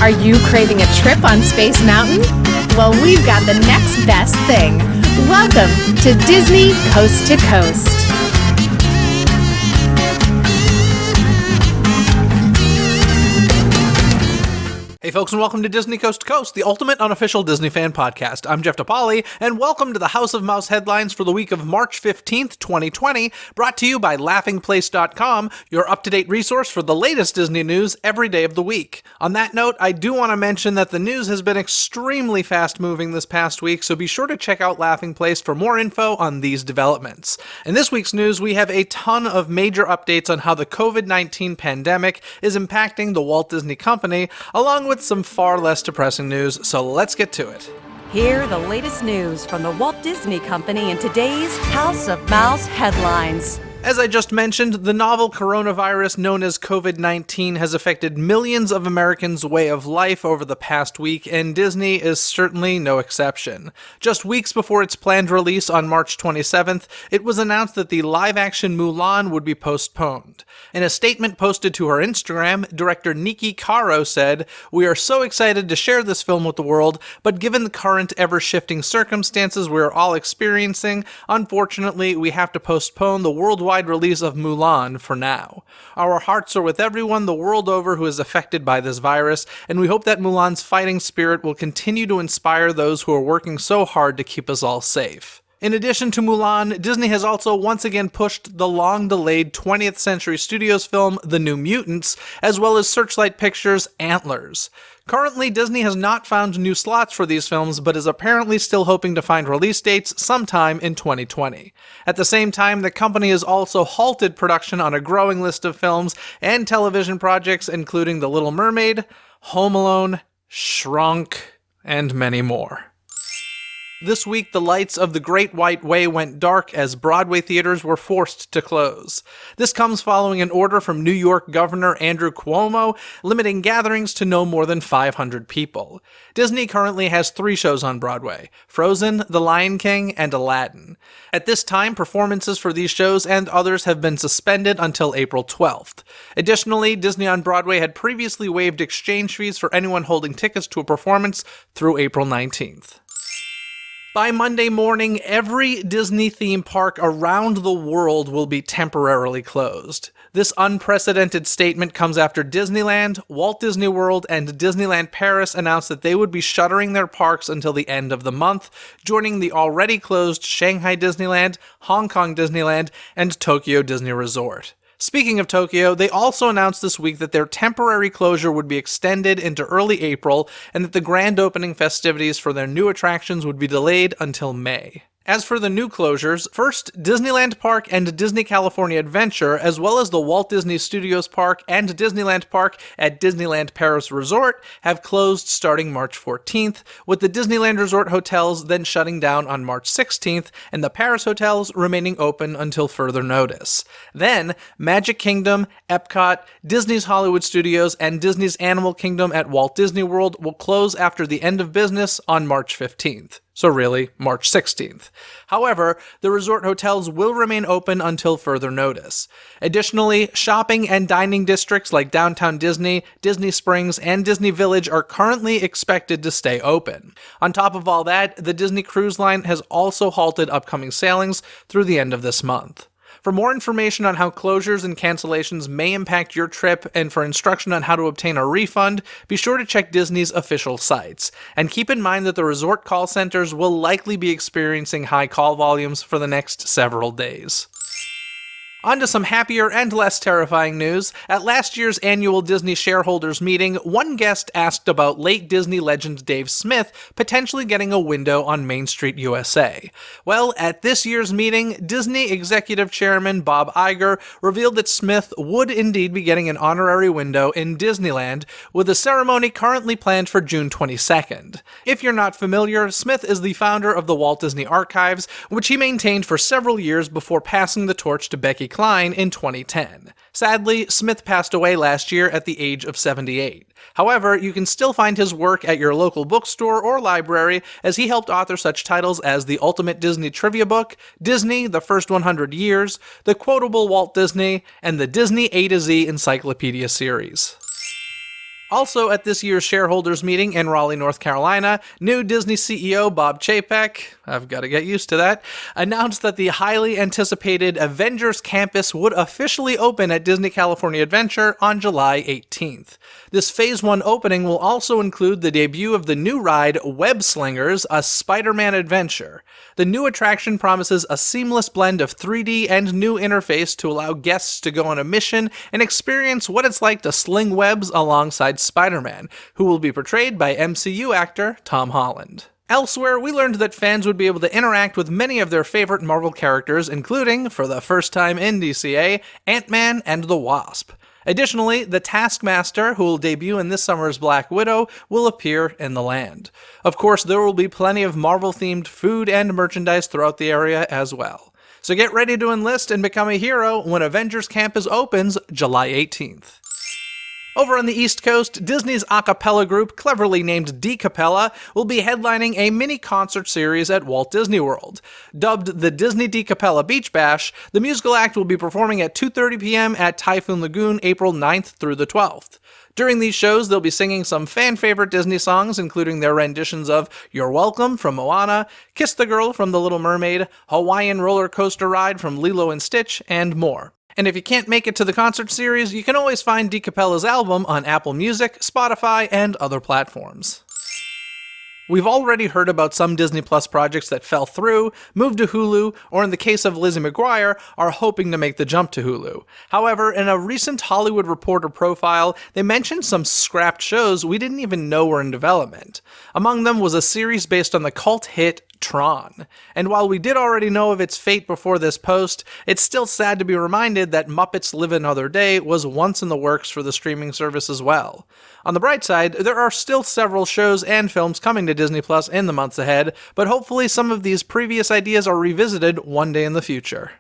Are you craving a trip on Space Mountain? Well, we've got the next best thing. Welcome to Dizney Coast to Coast. Hey folks, and welcome to Dizney Coast to Coast, the ultimate unofficial Disney fan podcast. I'm Jeff DePauli, and welcome to the House of Mouse headlines for the week of March 15th, 2020, brought to you by laughingplace.com, your up-to-date resource for the latest Disney news every day of the week. On that note, I do want to mention that the news has been extremely fast-moving this past week, so be sure to check out Laughing Place for more info on these developments. In this week's news, we have a ton of major updates on how the COVID-19 pandemic is impacting the Walt Disney Company, along with some far less depressing news, so let's get to it. Hear the latest news from the Walt Disney Company in today's House of Mouse headlines. As I just mentioned, the novel coronavirus known as COVID-19 has affected millions of Americans' way of life over the past week, and Disney is certainly no exception. Just weeks before its planned release on March 27th, it was announced that the live-action Mulan would be postponed. In a statement posted to her Instagram, director Niki Caro said, "We are so excited to share this film with the world, but given the current ever-shifting circumstances we are all experiencing, unfortunately, we have to postpone the worldwide release of Mulan for now. Our hearts are with everyone the world over who is affected by this virus, and we hope that Mulan's fighting spirit will continue to inspire those who are working so hard to keep us all safe." In addition to Mulan, Disney has also once again pushed the long-delayed 20th Century Studios film The New Mutants, as well as Searchlight Pictures' Antlers. Currently, Disney has not found new slots for these films, but is apparently still hoping to find release dates sometime in 2020. At the same time, the company has also halted production on a growing list of films and television projects, including The Little Mermaid, Home Alone, Shrunk, and many more. This week, the lights of the Great White Way went dark as Broadway theaters were forced to close. This comes following an order from New York Governor Andrew Cuomo limiting gatherings to no more than 500 people. Disney currently has 3 shows on Broadway: Frozen, The Lion King, and Aladdin. At this time, performances for these shows and others have been suspended until April 12th. Additionally, Disney on Broadway had previously waived exchange fees for anyone holding tickets to a performance through April 19th. By Monday morning, every Disney theme park around the world will be temporarily closed. This unprecedented statement comes after Disneyland, Walt Disney World, and Disneyland Paris announced that they would be shuttering their parks until the end of the month, joining the already closed Shanghai Disneyland, Hong Kong Disneyland, and Tokyo Disney Resort. Speaking of Tokyo, they also announced this week that their temporary closure would be extended into early April and that the grand opening festivities for their new attractions would be delayed until May. As for the new closures, first, Disneyland Park and Disney California Adventure, as well as the Walt Disney Studios Park and Disneyland Park at Disneyland Paris Resort, have closed starting March 14th, with the Disneyland Resort hotels then shutting down on March 16th, and the Paris hotels remaining open until further notice. Then, Magic Kingdom, Epcot, Disney's Hollywood Studios, and Disney's Animal Kingdom at Walt Disney World will close after the end of business on March 15th. So really, March 16th. However, the resort hotels will remain open until further notice. Additionally, shopping and dining districts like Downtown Disney, Disney Springs, and Disney Village are currently expected to stay open. On top of all that, the Disney Cruise Line has also halted upcoming sailings through the end of this month. For more information on how closures and cancellations may impact your trip and for instruction on how to obtain a refund, be sure to check Disney's official sites. And keep in mind that the resort call centers will likely be experiencing high call volumes for the next several days. On to some happier and less terrifying news. At last year's annual Disney shareholders meeting, one guest asked about late Disney legend Dave Smith potentially getting a window on Main Street U.S.A. Well, at this year's meeting, Disney Executive Chairman Bob Iger revealed that Smith would indeed be getting an honorary window in Disneyland, with a ceremony currently planned for June 22nd. If you're not familiar, Smith is the founder of the Walt Disney Archives, which he maintained for several years before passing the torch to Becky Klein in 2010. Sadly, Smith passed away last year at the age of 78. However, you can still find his work at your local bookstore or library, as he helped author such titles as The Ultimate Disney Trivia Book, Disney, The First 100 Years, The Quotable Walt Disney, and the Disney A to Z Encyclopedia series. Also at this year's shareholders meeting in Raleigh, North Carolina, new Disney CEO Bob Chapek, I've got to get used to that, announced that the highly anticipated Avengers Campus would officially open at Disney California Adventure on July 18th. This Phase 1 opening will also include the debut of the new ride Web Slingers, a Spider-Man adventure. The new attraction promises a seamless blend of 3D and new interface to allow guests to go on a mission and experience what it's like to sling webs alongside Spider-Man, who will be portrayed by MCU actor Tom Holland. Elsewhere, we learned that fans would be able to interact with many of their favorite Marvel characters, including, for the first time in DCA, Ant-Man and the Wasp. Additionally, the Taskmaster, who will debut in this summer's Black Widow, will appear in the land. Of course, there will be plenty of Marvel-themed food and merchandise throughout the area as well. So get ready to enlist and become a hero when Avengers Campus opens July 18th. Over on the East Coast, Disney's a cappella group, cleverly named Capella, will be headlining a mini concert series at Walt Disney World. Dubbed the Disney Capella Beach Bash, the musical act will be performing at 2:30 p.m. at Typhoon Lagoon April 9th through the 12th. During these shows, they'll be singing some fan-favorite Disney songs, including their renditions of You're Welcome from Moana, Kiss the Girl from The Little Mermaid, Hawaiian Roller Coaster Ride from Lilo and Stitch, and more. And if you can't make it to the concert series, you can always find Capella's album on Apple Music, Spotify, and other platforms. We've already heard about some Disney Plus projects that fell through, moved to Hulu, or in the case of Lizzie McGuire, are hoping to make the jump to Hulu. However, in a recent Hollywood Reporter profile, they mentioned some scrapped shows we didn't even know were in development. Among them was a series based on the cult hit Tron. And while we did already know of its fate before this post, it's still sad to be reminded that Muppets Live Another Day was once in the works for the streaming service as well. On the bright side, there are still several shows and films coming to Disney Plus in the months ahead, but hopefully some of these previous ideas are revisited one day in the future.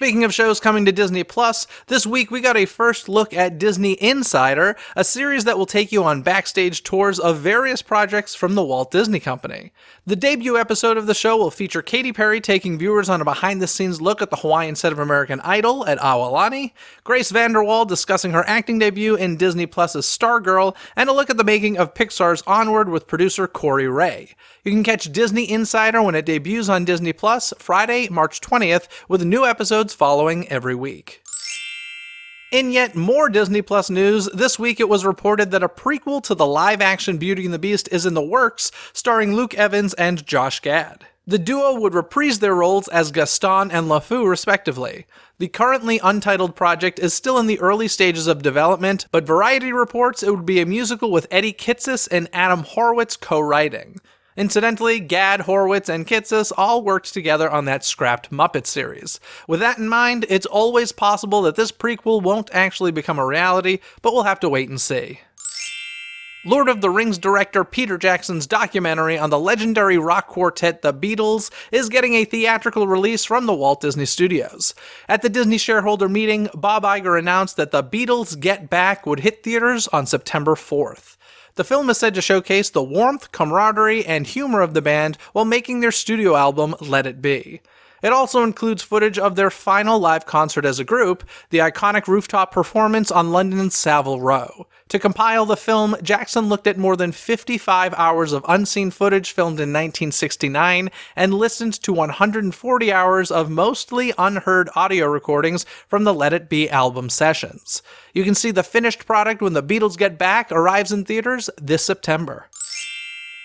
Speaking of shows coming to Disney Plus, this week we got a first look at Disney Insider, a series that will take you on backstage tours of various projects from the Walt Disney Company. The debut episode of the show will feature Katy Perry taking viewers on a behind-the-scenes look at the Hawaiian set of American Idol at Aulani, Grace VanderWaal discussing her acting debut in Disney Plus's Stargirl, and a look at the making of Pixar's Onward with producer Corey Ray. You can catch Disney Insider when it debuts on Disney Plus Friday, March 20th, with new episodes following every week. In yet more Disney Plus news, this week it was reported that a prequel to the live-action Beauty and the Beast is in the works, starring Luke Evans and Josh Gad. The duo would reprise their roles as Gaston and LeFou, respectively. The currently untitled project is still in the early stages of development, but Variety reports it would be a musical with Eddie Kitsis and Adam Horowitz co-writing. Incidentally, Gad, Horowitz, and Kitsis all worked together on that scrapped Muppet series. With that in mind, it's always possible that this prequel won't actually become a reality, but we'll have to wait and see. Lord of the Rings director Peter Jackson's documentary on the legendary rock quartet The Beatles is getting a theatrical release from the Walt Disney Studios. At the Disney shareholder meeting, Bob Iger announced that The Beatles Get Back would hit theaters on September 4th. The film is said to showcase the warmth, camaraderie, and humor of the band while making their studio album Let It Be. It also includes footage of their final live concert as a group, the iconic rooftop performance on London's Savile Row. To compile the film, Jackson looked at more than 55 hours of unseen footage filmed in 1969 and listened to 140 hours of mostly unheard audio recordings from the Let It Be album sessions. You can see the finished product when The Beatles Get Back arrives in theaters this September.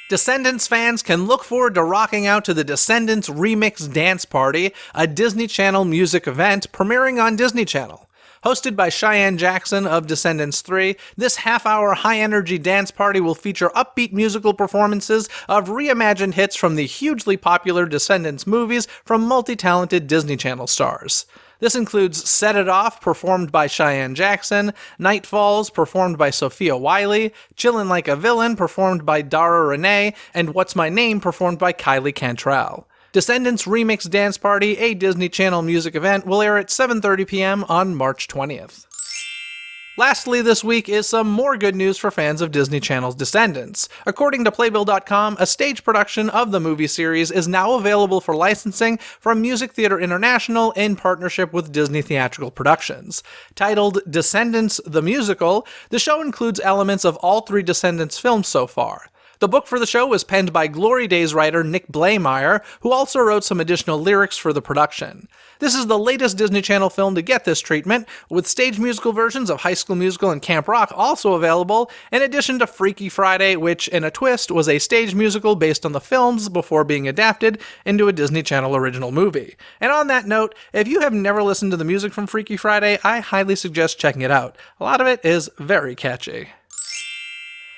Descendants fans can look forward to rocking out to the Descendants Remix Dance Party, a Disney Channel music event premiering on Disney Channel. Hosted by Cheyenne Jackson of Descendants 3, this half-hour high-energy dance party will feature upbeat musical performances of reimagined hits from the hugely popular Descendants movies from multi-talented Disney Channel stars. This includes Set It Off, performed by Cheyenne Jackson, Night Falls, performed by Sophia Wiley, Chillin' Like a Villain, performed by Dara Renee, and What's My Name, performed by Kylie Cantrell. Descendants Remix Dance Party, a Disney Channel music event, will air at 7:30 p.m. on March 20th. Lastly this week is some more good news for fans of Disney Channel's Descendants. According to Playbill.com, a stage production of the movie series is now available for licensing from Music Theater International in partnership with Disney Theatrical Productions. Titled Descendants The Musical, the show includes elements of all three Descendants films so far. The book for the show was penned by Glory Days writer Nick Blaemire, who also wrote some additional lyrics for the production. This is the latest Disney Channel film to get this treatment, with stage musical versions of High School Musical and Camp Rock also available, in addition to Freaky Friday, which, in a twist, was a stage musical based on the films before being adapted into a Disney Channel original movie. And on that note, if you have never listened to the music from Freaky Friday, I highly suggest checking it out. A lot of it is very catchy.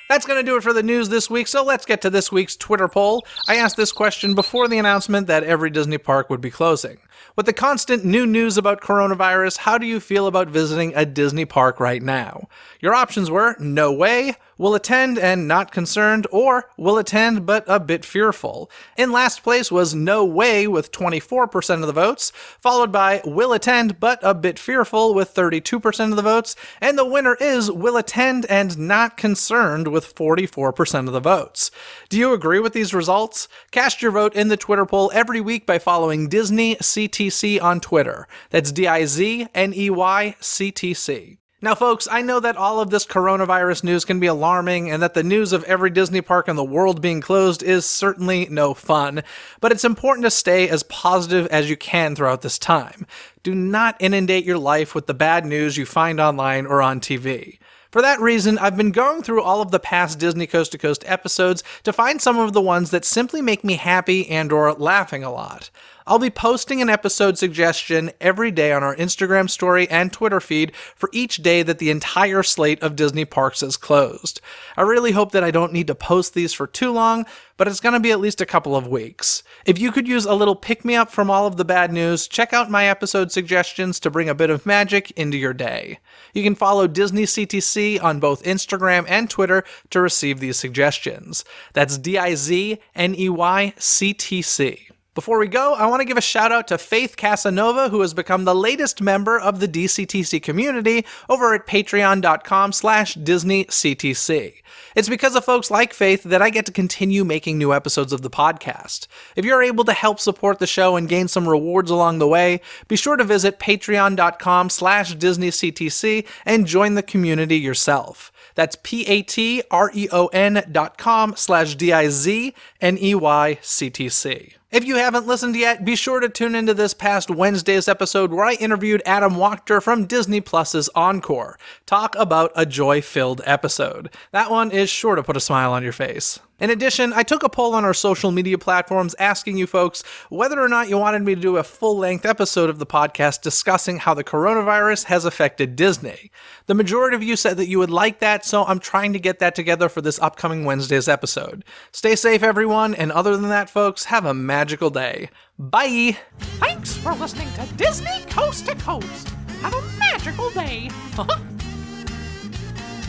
That's going to do it for the news this week, so let's get to this week's Twitter poll. I asked this question before the announcement that every Disney park would be closing. With the constant new news about coronavirus, how do you feel about visiting a Disney park right now? Your options were no way, will attend and not concerned, or will attend but a bit fearful. In last place was no way with 24% of the votes, followed by will attend but a bit fearful with 32% of the votes, and the winner is will attend and not concerned with 44% of the votes. Do you agree with these results? Cast your vote in the Twitter poll every week by following Dizney CTC on Twitter. That's DIZNEY CTC. Now folks, I know that all of this coronavirus news can be alarming and that the news of every Disney park in the world being closed is certainly no fun, but it's important to stay as positive as you can throughout this time. Do not inundate your life with the bad news you find online or on TV. For that reason, I've been going through all of the past Disney Coast to Coast episodes to find some of the ones that simply make me happy and/or laughing a lot. I'll be posting an episode suggestion every day on our Instagram story and Twitter feed for each day that the entire slate of Disney parks is closed. I really hope that I don't need to post these for too long, but it's going to be at least a couple of weeks. If you could use a little pick-me-up from all of the bad news, check out my episode suggestions to bring a bit of magic into your day. You can follow Disney CTC on both Instagram and Twitter to receive these suggestions. That's DIZNEY CTC. Before we go, I want to give a shout out to Faith Casanova, who has become the latest member of the DCTC community over at patreon.com/DisneyCTC. It's because of folks like Faith that I get to continue making new episodes of the podcast. If you're able to help support the show and gain some rewards along the way, be sure to visit patreon.com/DisneyCTC and join the community yourself. That's patreon.com/DIZNEYCTC. If you haven't listened yet, be sure to tune into this past Wednesday's episode where I interviewed Adam Wachter from Disney Plus's Encore. Talk about a joy-filled episode. That one is sure to put a smile on your face. In addition, I took a poll on our social media platforms asking you folks whether or not you wanted me to do a full-length episode of the podcast discussing how the coronavirus has affected Disney. The majority of you said that you would like that, so I'm trying to get that together for this upcoming Wednesday's episode. Stay safe, everyone, and other than that, folks, have a magical day. Bye! Thanks for listening to Disney Coast to Coast. Have a magical day.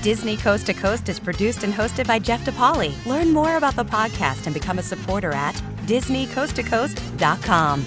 Disney Coast to Coast is produced and hosted by Jeff DePauli. Learn more about the podcast and become a supporter at DisneyCoastToCoast.com.